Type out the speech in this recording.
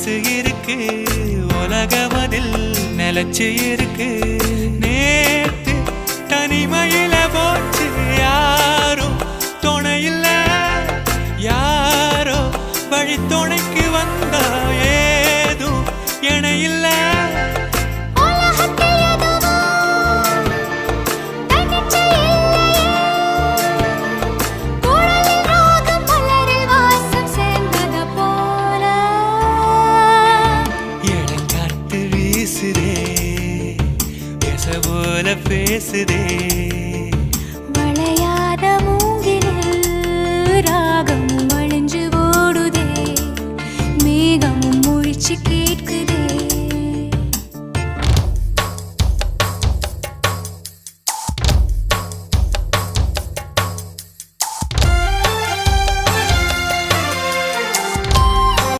மனசு இருக்கு உலகமதில் நிலச்சு இருக்கு நேத்து தனிமையில போச்சு யாரும் துணையில்ல யாரோ வழி துணைக்கு வந்தா ஏதும் இணையில்ல போல பேசுதே வளையாத மூங்கிலில் ராகமும் வளைஞ்சு ஓடுதே மேகமும் முழிச்சு கேட்குதே